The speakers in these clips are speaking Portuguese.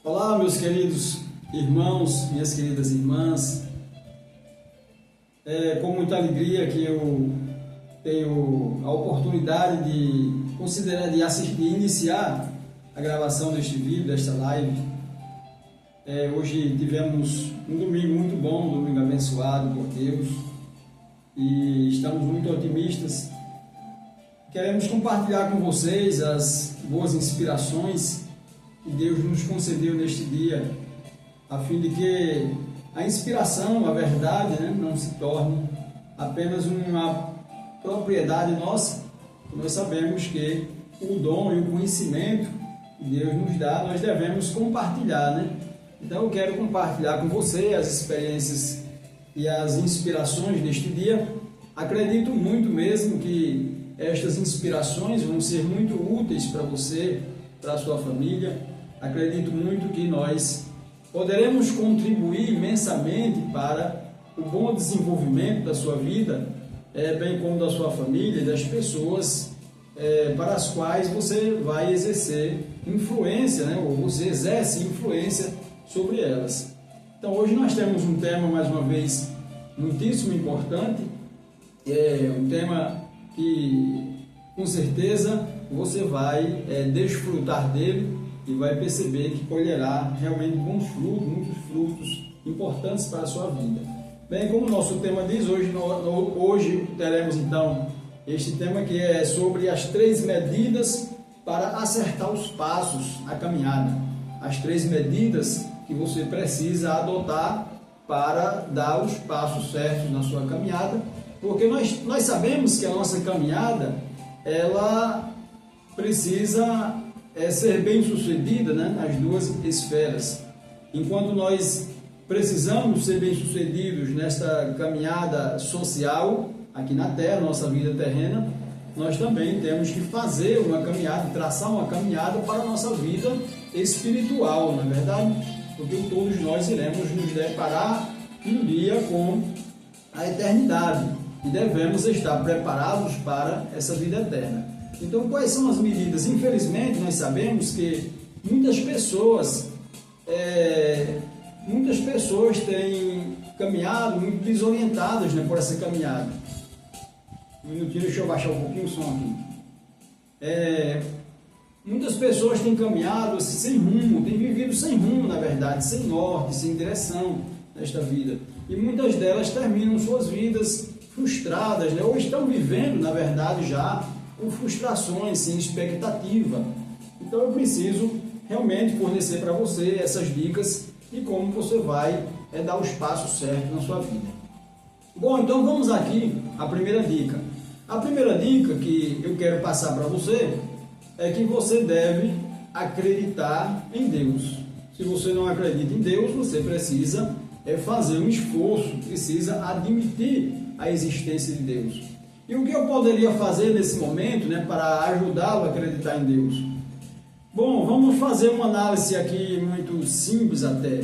Olá, meus queridos irmãos, minhas queridas irmãs. É com muita alegria que eu tenho a oportunidade de iniciar a gravação deste vídeo, desta live. Hoje tivemos um domingo muito bom, um domingo abençoado por Deus, e estamos muito otimistas. Queremos compartilhar com vocês as boas inspirações que Deus nos concedeu neste dia, a fim de que a inspiração, a verdade, não se torne apenas uma propriedade nossa. Nós sabemos que o dom e o conhecimento que Deus nos dá, nós devemos compartilhar, Então eu quero compartilhar com você as experiências e as inspirações deste dia. Acredito muito mesmo que estas inspirações vão ser muito úteis para você, para a sua família. Acredito muito que nós poderemos contribuir imensamente para o bom desenvolvimento da sua vida, bem como da sua família e das pessoas para as quais você vai exercer influência, ou você exerce influência sobre elas. Então hoje nós temos um tema, mais uma vez, muitíssimo importante, um tema que com certeza você vai desfrutar dele e vai perceber que colherá realmente bons frutos, muitos frutos importantes para a sua vida. Bem, como o nosso tema diz, hoje teremos então este tema que é sobre as 3 medidas para acertar os passos, a caminhada. As 3 medidas que você precisa adotar para dar os passos certos na sua caminhada, porque nós sabemos que a nossa caminhada, ela precisa ser bem sucedida, nas 2 esferas. Enquanto nós precisamos ser bem sucedidos nesta caminhada social aqui na Terra, nossa vida terrena, nós também temos que fazer uma caminhada, traçar uma caminhada para a nossa vida espiritual, não é verdade? Porque todos nós iremos nos deparar um dia com a eternidade e devemos estar preparados para essa vida eterna. Então, quais são as medidas? Infelizmente, nós sabemos que muitas pessoas têm caminhado muito desorientadas, por essa caminhada. Um minutinho, deixa eu baixar um pouquinho o som aqui. Muitas pessoas têm caminhado sem rumo, têm vivido sem rumo, na verdade, sem norte, sem direção nesta vida. E muitas delas terminam suas vidas frustradas, ou estão vivendo, na verdade, já com frustrações, sem expectativa. Então eu preciso realmente fornecer para você essas dicas e como você vai dar os passos certos na sua vida. Bom, então vamos aqui à primeira dica. A primeira dica que eu quero passar para você é que você deve acreditar em Deus. Se você não acredita em Deus, você precisa fazer um esforço, precisa admitir a existência de Deus. E o que eu poderia fazer nesse momento, para ajudá-lo a acreditar em Deus? Bom, vamos fazer uma análise aqui muito simples até.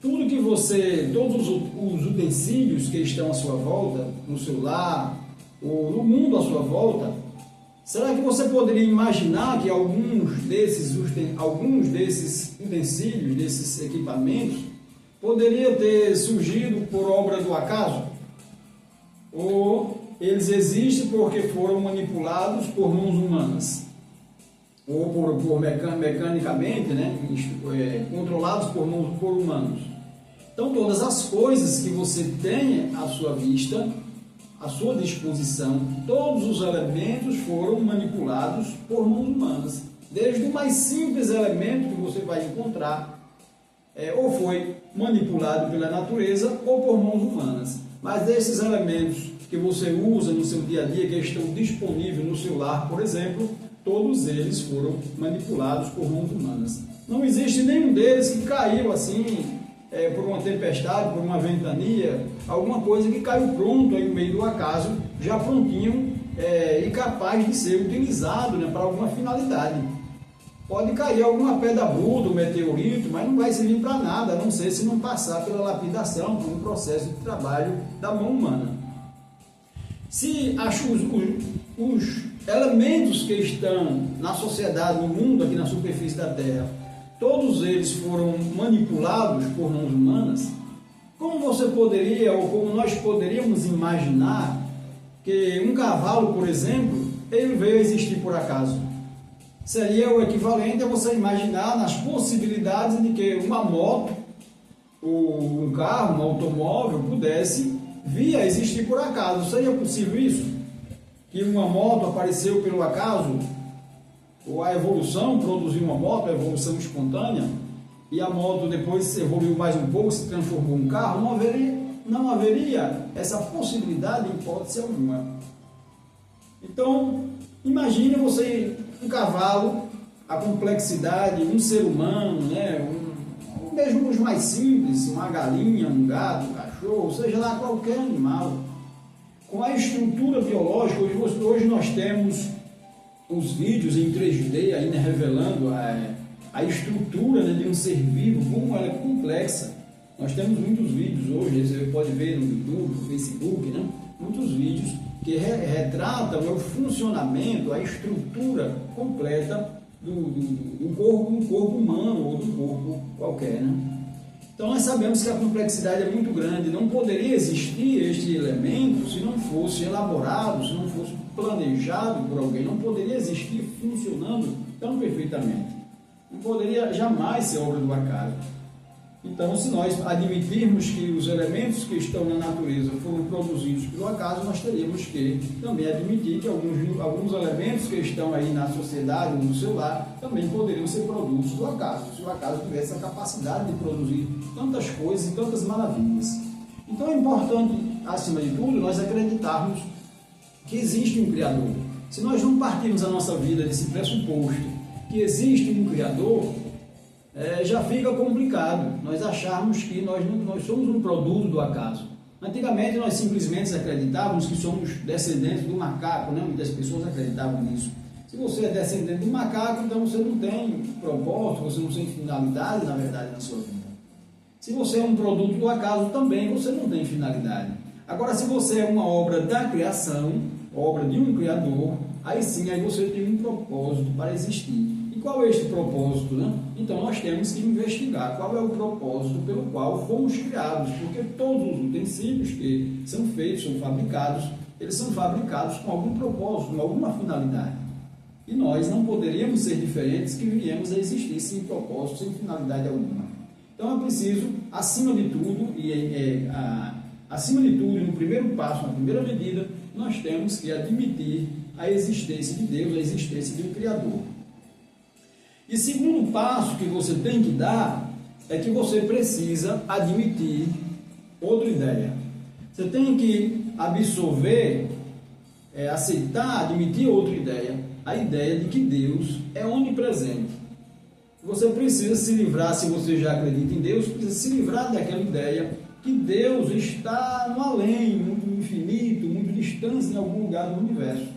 Todos os utensílios que estão à sua volta, no seu lar, ou no mundo à sua volta, será que você poderia imaginar que alguns desses utensílios, desses equipamentos, poderia ter surgido por obra do acaso? Ou eles existem porque foram manipulados por mãos humanas, ou mecanicamente, controlados por humanos. Então, todas as coisas que você tem à sua vista, à sua disposição, todos os elementos foram manipulados por mãos humanas. Desde o mais simples elemento que você vai encontrar, ou foi manipulado pela natureza ou por mãos humanas. Mas desses elementos que você usa no seu dia a dia, que estão disponíveis no seu lar, por exemplo, todos eles foram manipulados por mãos humanas. Não existe nenhum deles que caiu assim, por uma tempestade, por uma ventania, alguma coisa que caiu pronto aí no meio do acaso, já prontinho e capaz de ser utilizado para alguma finalidade. Pode cair alguma pedra bruta, um meteorito, mas não vai servir para nada, a não ser se não passar pela lapidação, por um processo de trabalho da mão humana. Se os elementos que estão na sociedade, no mundo, aqui na superfície da Terra, todos eles foram manipulados por mãos humanas, como você poderia, ou como nós poderíamos imaginar que um cavalo, por exemplo, ele veio a existir por acaso? Seria o equivalente a você imaginar nas possibilidades de que uma moto, ou um carro, um automóvel pudesse vir a existir por acaso. Seria possível isso? Que uma moto apareceu pelo acaso? Ou a evolução produziu uma moto, a evolução espontânea, e a moto depois evoluiu mais um pouco, se transformou em um carro? Não haveria essa possibilidade em hipótese alguma. Então, imagine você, um cavalo, a complexidade, um ser humano, né? Mesmo os mais simples, uma galinha, um gato, um cachorro, seja lá qualquer animal, com a estrutura biológica. Hoje nós temos os vídeos em 3D ainda revelando a estrutura, né, de um ser vivo, como ela é complexa. Nós temos muitos vídeos hoje, você pode ver no YouTube, no Facebook, né, muitos vídeos que retratam o funcionamento, a estrutura completa do corpo humano ou do corpo qualquer, né? Então nós sabemos que a complexidade é muito grande, não poderia existir este elemento se não fosse elaborado, se não fosse planejado por alguém, não poderia existir funcionando tão perfeitamente, não poderia jamais ser obra do acaso. Então, se nós admitirmos que os elementos que estão na natureza foram produzidos pelo acaso, nós teríamos que também admitir que alguns elementos que estão aí na sociedade, no seu lar, também poderiam ser produtos do acaso, se o acaso tivesse a capacidade de produzir tantas coisas e tantas maravilhas. Então é importante, acima de tudo, nós acreditarmos que existe um Criador. Se nós não partirmos a nossa vida desse pressuposto que existe um Criador, já fica complicado nós acharmos que nós somos um produto do acaso. Antigamente nós simplesmente acreditávamos que somos descendentes do macaco, né? Muitas pessoas acreditavam nisso. Se você é descendente do macaco, então você não tem propósito, você não tem finalidade, na verdade, na sua vida. Se você é um produto do acaso, também você não tem finalidade. Agora, se você é uma obra da criação, obra de um Criador, aí sim, aí você tem um propósito para existir. E qual é este propósito, né? Então nós temos que investigar qual é o propósito pelo qual fomos criados, porque todos os utensílios que são feitos, são fabricados, eles são fabricados com algum propósito, com alguma finalidade. E nós não poderíamos ser diferentes que viemos a existir sem propósito, sem finalidade alguma. Então é preciso, acima de tudo, e no primeiro passo, na primeira medida, nós temos que admitir a existência de Deus, a existência de um Criador. E segundo passo que você tem que dar é que você precisa admitir outra ideia. Você tem que absorver, aceitar, admitir outra ideia, a ideia de que Deus é onipresente. Você precisa se livrar, se você já acredita em Deus, precisa se livrar daquela ideia que Deus está no além, muito infinito, muito distante em algum lugar do universo,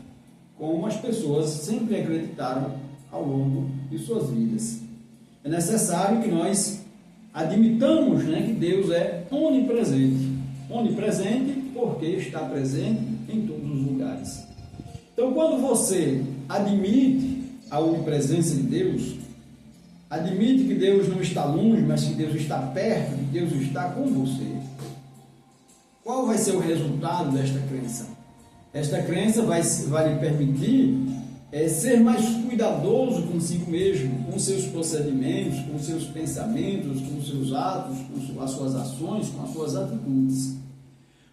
como as pessoas sempre acreditaram ao longo de suas vidas. É necessário que nós admitamos, né, que Deus é onipresente. Onipresente porque está presente em todos os lugares. Então, quando você admite a onipresença de Deus, admite que Deus não está longe, mas que Deus está perto, que Deus está com você, qual vai ser o resultado desta crença? Esta crença vai lhe permitir ser mais cuidadoso consigo mesmo, com seus procedimentos, com seus pensamentos, com seus atos, com as suas ações, com as suas atitudes.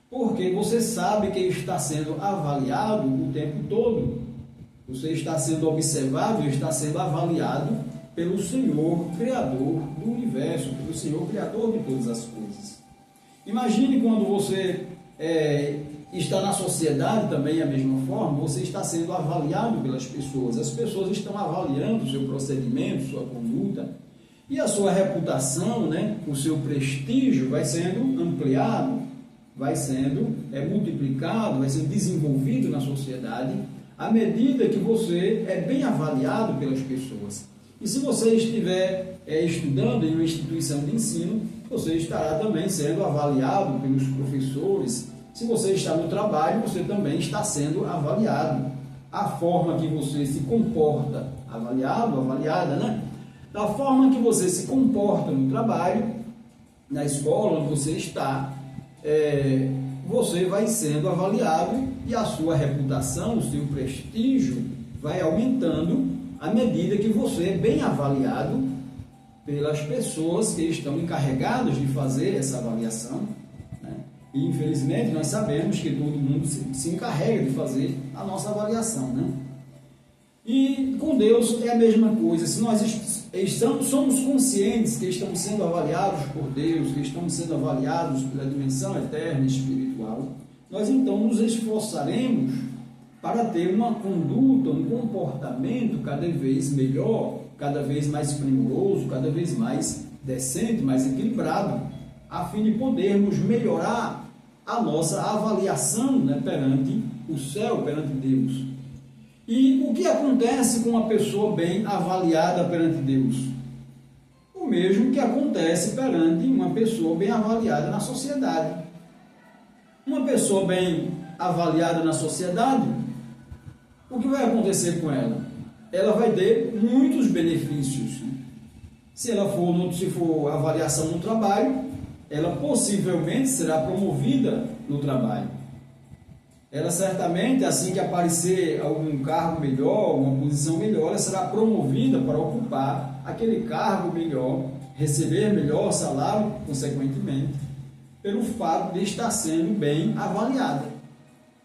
Porque você sabe que está sendo avaliado o tempo todo. Você está sendo observado, está sendo avaliado pelo Senhor Criador do universo, pelo Senhor Criador de todas as coisas. Imagine quando você está na sociedade também a mesma forma, você está sendo avaliado pelas pessoas. As pessoas estão avaliando o seu procedimento, sua conduta, e a sua reputação, né, o seu prestígio vai sendo ampliado, vai sendo multiplicado, vai sendo desenvolvido na sociedade à medida que você é bem avaliado pelas pessoas. E se você estiver estudando em uma instituição de ensino, você estará também sendo avaliado pelos professores. Se você está no trabalho, você também está sendo avaliado. A forma que você se comporta, avaliado, avaliada, né? da forma que você se comporta no trabalho, na escola onde você está, você vai sendo avaliado e a sua reputação, o seu prestígio vai aumentando à medida que você é bem avaliado pelas pessoas que estão encarregadas de fazer essa avaliação, né? E infelizmente nós sabemos que todo mundo se encarrega de fazer a nossa avaliação, né? E com Deus é a mesma coisa. Se nós somos conscientes que estamos sendo avaliados por Deus, que estamos sendo avaliados pela dimensão eterna e espiritual, nós então nos esforçaremos para ter uma conduta, um comportamento cada vez melhor, cada vez mais primoroso, cada vez mais decente, mais equilibrado, a fim de podermos melhorar a nossa avaliação, né, perante o céu, perante Deus. E o que acontece com uma pessoa bem avaliada perante Deus? O mesmo que acontece perante uma pessoa bem avaliada na sociedade. Uma pessoa bem avaliada na sociedade, o que vai acontecer com ela? Ela vai ter muitos benefícios. Se for avaliação no trabalho, ela possivelmente será promovida no trabalho. Ela certamente, assim que aparecer algum cargo melhor, uma posição melhor, ela será promovida para ocupar aquele cargo melhor, receber melhor salário, consequentemente, pelo fato de estar sendo bem avaliada.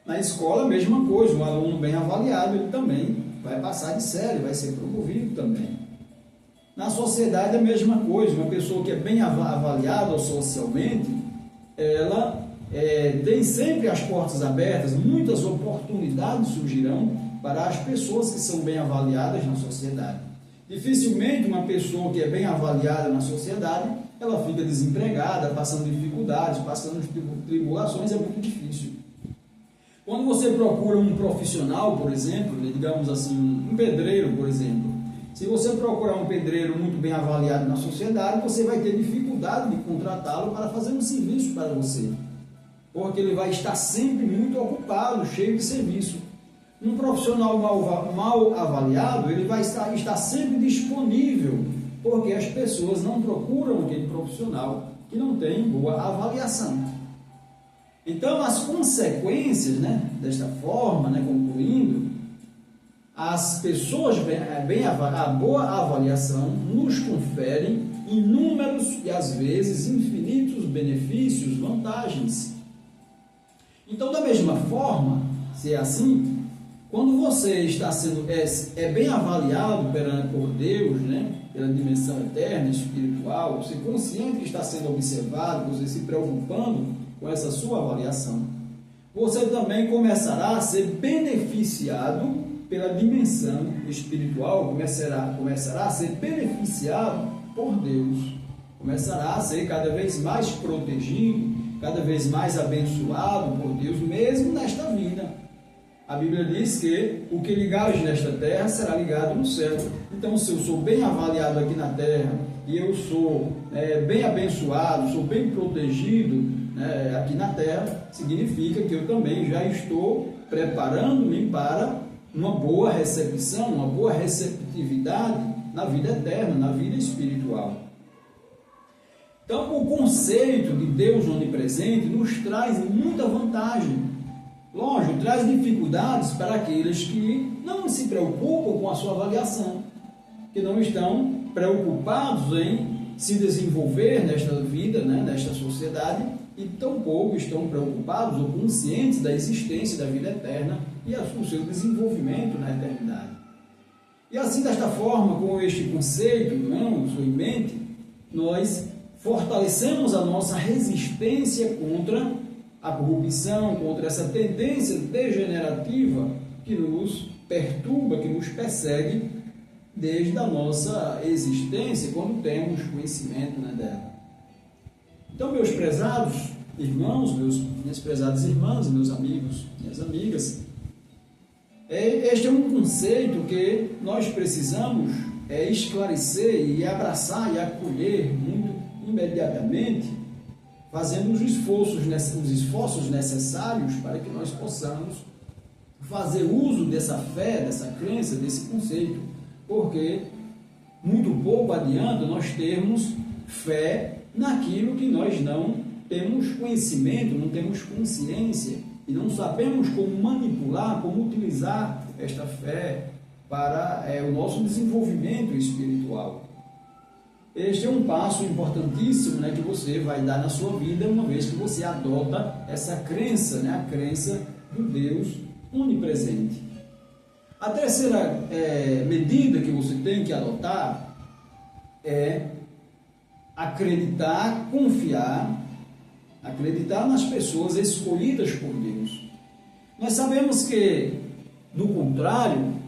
Na escola, a mesma coisa, um aluno bem avaliado, ele também vai passar de série, vai ser promovido também. Na sociedade, a mesma coisa, uma pessoa que é bem avaliada socialmente, ela tem sempre as portas abertas, muitas oportunidades surgirão para as pessoas que são bem avaliadas na sociedade. Dificilmente uma pessoa que é bem avaliada na sociedade, ela fica desempregada, passando dificuldades, passando tribulações, é muito difícil. Quando você procura um profissional, por exemplo, digamos assim, um pedreiro, por exemplo, se você procurar um pedreiro muito bem avaliado na sociedade, você vai ter dificuldade de contratá-lo para fazer um serviço para você, porque ele vai estar sempre muito ocupado, cheio de serviço. Um profissional mal avaliado, ele vai estar sempre disponível, porque as pessoas não procuram aquele profissional que não tem boa avaliação. Então, as consequências, né, desta forma, né, concluindo, as pessoas a boa avaliação nos conferem inúmeros e às vezes infinitos benefícios, vantagens. Então, da mesma forma, se é assim, quando você está sendo bem avaliado por Deus, né, pela dimensão eterna, espiritual, você consciente que está sendo observado, você se preocupando com essa sua avaliação, você também começará a ser beneficiado pela dimensão espiritual, começará a ser beneficiado por Deus, começará a ser cada vez mais protegido, cada vez mais abençoado por Deus, mesmo nesta vida. A Bíblia diz que o que ligares nesta terra será ligado no céu. Então, se eu sou bem avaliado aqui na terra e eu sou bem abençoado, sou bem protegido aqui na terra, significa que eu também já estou preparando-me para uma boa recepção, uma boa receptividade na vida eterna, na vida espiritual. Então, o conceito de Deus onipresente nos traz muita vantagem. Lógico, traz dificuldades para aqueles que não se preocupam com a sua avaliação, que não estão preocupados em se desenvolver nesta vida, nesta sociedade, e tampouco estão preocupados ou conscientes da existência da vida eterna e o seu desenvolvimento na eternidade. E assim, desta forma, com este conceito, em mente, nós fortalecemos a nossa resistência contra a corrupção, contra essa tendência degenerativa que nos perturba, que nos persegue desde a nossa existência, quando temos conhecimento dela. Então, meus prezados irmãos, minhas prezadas irmãs, meus amigos, minhas amigas, este é um conceito que nós precisamos esclarecer e abraçar e acolher muito imediatamente, fazendo os esforços necessários para que nós possamos fazer uso dessa fé, dessa crença, desse conceito, porque muito pouco adianta nós termos fé naquilo que nós não temos conhecimento, não temos consciência e não sabemos como manipular, como utilizar esta fé para o nosso desenvolvimento espiritual. Este é um passo importantíssimo, né, que você vai dar na sua vida, uma vez que você adota essa crença, né, a crença do Deus onipresente. A terceira medida que você tem que adotar é acreditar, confiar, acreditar nas pessoas escolhidas por Deus. Nós sabemos que, do contrário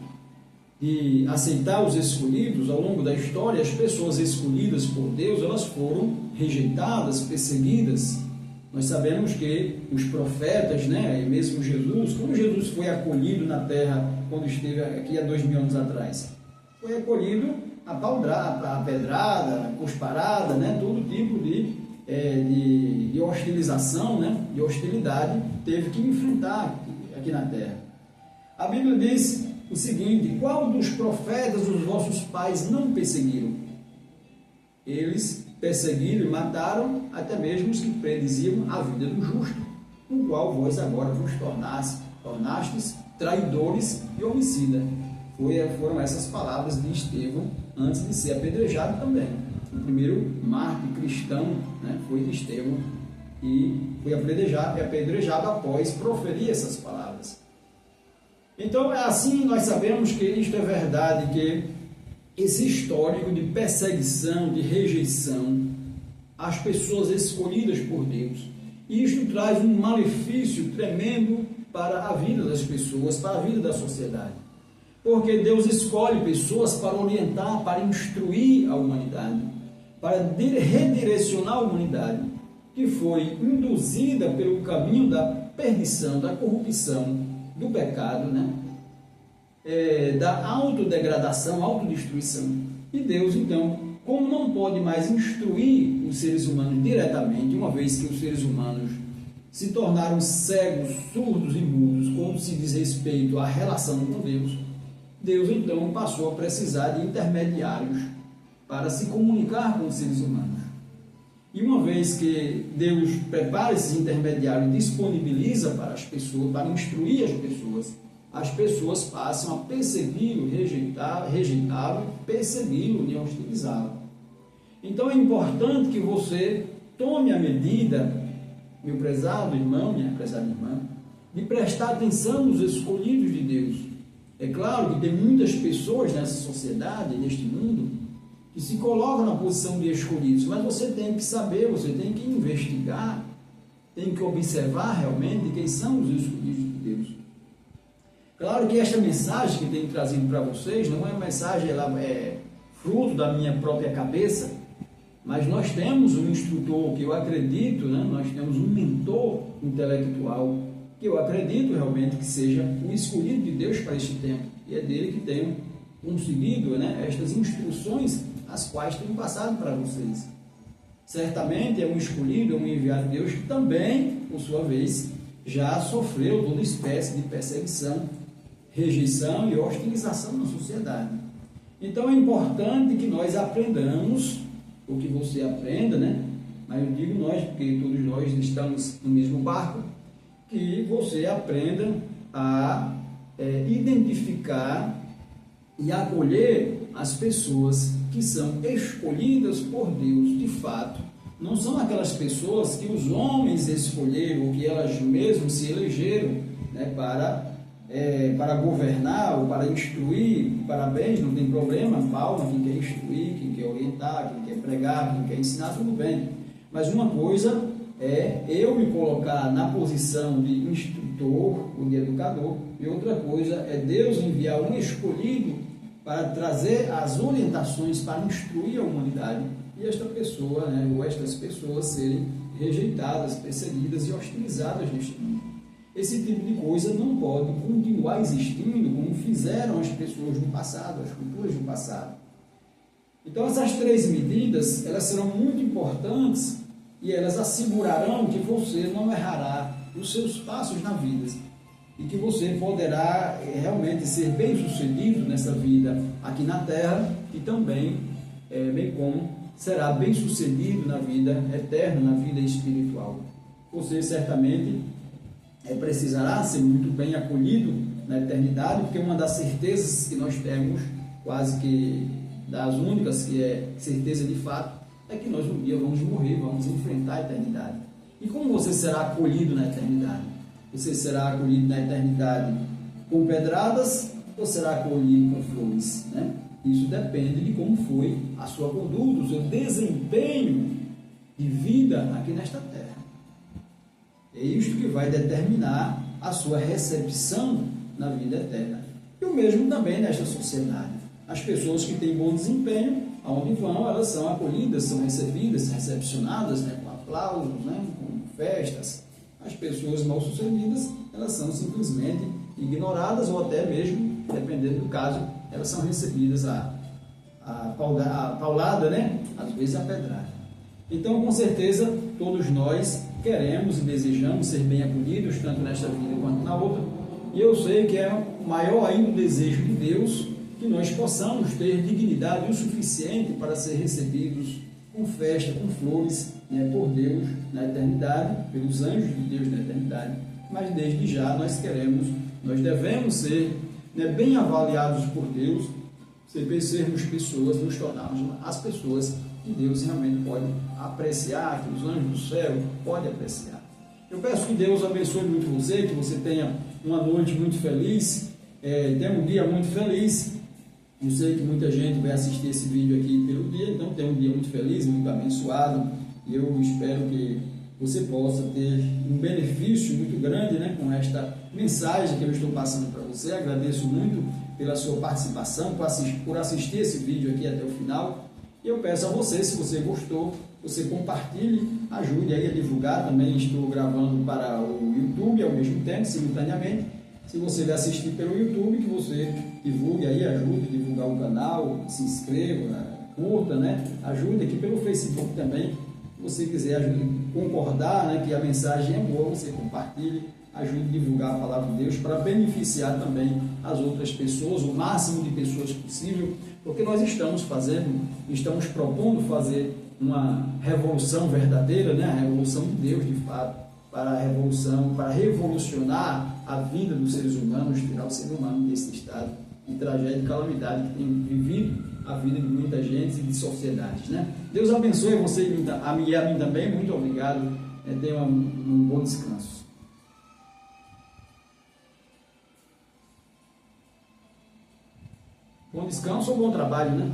de aceitar os escolhidos, ao longo da história, as pessoas escolhidas por Deus, elas foram rejeitadas, perseguidas. Nós sabemos que os profetas, né, e mesmo Jesus, como Jesus foi acolhido na terra quando esteve aqui há 2000 anos atrás, foi acolhido a pedrada, a cusparada, né, todo tipo de hostilização, né, de hostilidade, teve que enfrentar aqui na terra. A Bíblia diz o seguinte: qual dos profetas os vossos pais não perseguiram? Eles perseguiram e mataram até mesmo os que prediziam a vida do justo, no qual vós agora vos tornastes traidores e homicidas. Foram essas palavras de Estevão antes de ser apedrejado também. O primeiro mártir cristão, né, foi de Estevão e foi apedrejado após proferir essas palavras. Então, assim nós sabemos que isto é verdade, que esse histórico de perseguição, de rejeição às pessoas escolhidas por Deus, isto traz um malefício tremendo para a vida das pessoas, para a vida da sociedade. Porque Deus escolhe pessoas para orientar, para instruir a humanidade, para redirecionar a humanidade, que foi induzida pelo caminho da perdição, da corrupção, do pecado, né? Da autodegradação, autodestruição. E Deus, então, como não pode mais instruir os seres humanos diretamente, uma vez que os seres humanos se tornaram cegos, surdos e mudos quando se diz respeito à relação com Deus, Deus, então, passou a precisar de intermediários para se comunicar com os seres humanos. E uma vez que Deus prepara esses intermediários e disponibiliza para as pessoas, para instruir as pessoas passam a persegui-lo, rejeitá-lo, persegui-lo e hostilizá-lo. Então é importante que você tome a medida, meu prezado irmão, minha prezada irmã, de prestar atenção nos escolhidos de Deus. É claro que tem muitas pessoas nessa sociedade, neste mundo, que se colocam na posição de escolhidos, mas você tem que saber, você tem que investigar, tem que observar realmente quem são os escolhidos de Deus. Claro que esta mensagem que tenho trazido para vocês não é uma mensagem, ela é fruto da minha própria cabeça, mas nós temos um instrutor que eu acredito, né? Nós temos um mentor intelectual que eu acredito realmente que seja o escolhido de Deus para este tempo, e é dele que tenho conseguido, né, estas instruções as quais tenho passado para vocês. Certamente é um escolhido, é um enviado de Deus que também, por sua vez, já sofreu toda espécie de perseguição, rejeição e hostilização na sociedade. Então é importante que nós aprendamos, ou que você aprenda, né? Mas eu digo nós, porque todos nós estamos no mesmo barco, que você aprenda a identificar e acolher as pessoas que são escolhidas por Deus de fato. Não são aquelas pessoas que os homens escolheram, ou que elas mesmas se elegeram, né, para governar ou para instruir. Parabéns, não tem problema, palma, quem quer instruir, quem quer orientar, quem quer pregar, quem quer ensinar, tudo bem. Mas uma coisa é eu me colocar na posição de instrutor ou de educador, e outra coisa é Deus enviar um escolhido para trazer as orientações para instruir a humanidade, e esta pessoa, né, ou estas pessoas serem rejeitadas, perseguidas e hostilizadas neste mundo. Esse tipo de coisa não pode continuar existindo como fizeram as pessoas no passado, as culturas do passado. Então essas três medidas, elas serão muito importantes e elas assegurarão que você não errará os seus passos na vida. e que você poderá realmente ser bem-sucedido nessa vida aqui na Terra e também, bem como será bem-sucedido na vida eterna, na vida espiritual. Você certamente precisará ser muito bem acolhido na eternidade, porque uma das certezas que nós temos, quase que das únicas que é certeza de fato, é que nós um dia vamos morrer, vamos enfrentar a eternidade. E como você será acolhido na eternidade? Você será acolhido na eternidade com pedradas ou será acolhido com flores, né? Isso depende de como foi a sua conduta, o seu desempenho de vida aqui nesta terra. É isto que vai determinar a sua recepção na vida eterna. E o mesmo também nesta sociedade. As pessoas que têm bom desempenho, aonde vão, elas são acolhidas, são recebidas, recepcionadas, né, com aplausos, né, com festas. As pessoas mal sucedidas, elas são simplesmente ignoradas ou até mesmo, dependendo do caso, elas são recebidas a paulada, né, às vezes a pedrada. Então, com certeza, todos nós queremos e desejamos ser bem acolhidos, tanto nesta vida quanto na outra. E eu sei que é maior ainda o desejo de Deus que nós possamos ter dignidade o suficiente para ser recebidos com festa, com flores, né, por Deus na eternidade, pelos anjos de Deus na eternidade. Mas desde já nós devemos ser, né, bem avaliados por Deus, sermos pessoas, nos tornarmos as pessoas que Deus realmente pode apreciar, que os anjos do céu podem apreciar. Eu peço que Deus abençoe muito você, que você tenha uma noite muito feliz, tenha um dia muito feliz. Eu sei que muita gente vai assistir esse vídeo aqui pelo dia, então tenha um dia muito feliz, muito abençoado. E eu espero que você possa ter um benefício muito grande, né, com esta mensagem que eu estou passando para você. Agradeço muito pela sua participação, por assistir esse vídeo aqui até o final. E eu peço a você, se você gostou, você compartilhe, ajude aí a divulgar. Também estou gravando para o YouTube ao mesmo tempo, simultaneamente. Se você vai assistir pelo YouTube, que você divulgue aí, ajude a divulgar o canal, se inscreva, curta, né? Ajude aqui pelo Facebook também. Se você quiser concordar, né, que a mensagem é boa, você compartilhe, ajude a divulgar a palavra de Deus para beneficiar também as outras pessoas, o máximo de pessoas possível, porque nós estamos propondo fazer uma revolução verdadeira, né? A revolução de Deus, de fato, para revolucionar a vida dos seres humanos, tirar o ser humano desse estado de tragédia e calamidade que tem vivido a vida de muita gente e de sociedades, né? Deus abençoe você e a mim também. Muito obrigado. Tenha um bom descanso. Bom descanso ou bom trabalho, né?